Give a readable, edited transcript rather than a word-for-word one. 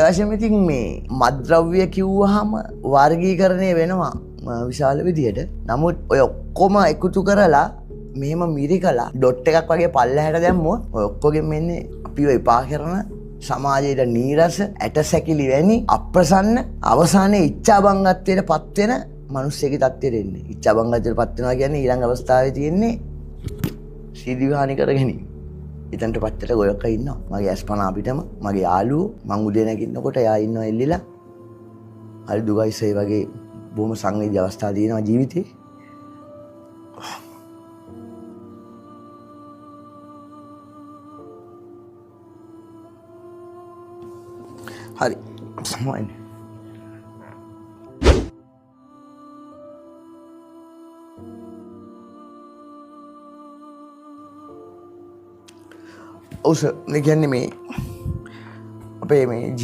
වශයෙන්ම ඉතින් මේ මත්ද්‍රව්‍ය කිව්වහම වර්ගීකරණය වෙනවා විශාල විදියට. නමුත් ඔය ඔක්කොම එකතු කරලා මෙහෙම මිරිකලා ඩොට් එකක් වගේ පල්ලෙහාට දැම්මොත් ඔය ඔක්කොගෙම එන්නේ අපිව එපා කරන සමාජයට නීරස ඇටසැකිලි වැනි අප්‍රසන්න අවසානයේ ඉච්ඡාබංගත්වයට පත් වෙන මිනිස්සෙගේ තත්ත්වයට එන්නේ. ඉච්ඡාබංගත්වයට පත් වෙනවා කියන්නේ ඊළඟ අවස්ථාවේ තියෙන්නේ සීදීවහානි කර ගැනීම. ඉතින්ට පච්චට ගොයක ඉන්නවා. මගේ ඇස්පන අපිටම මගේ යාළුවෝ මං උදේ නැගිටිනකොට එයා ඉන්නවා එල්ලිලා. හරි දුකයිසේ වගේ බොහොම සංවේදී අවස්ථා තියෙනවා ජීවිතේ. හරි. මොන්නේ? ඔව් සර්. මේ කියන්නේ මේ අපේ මේ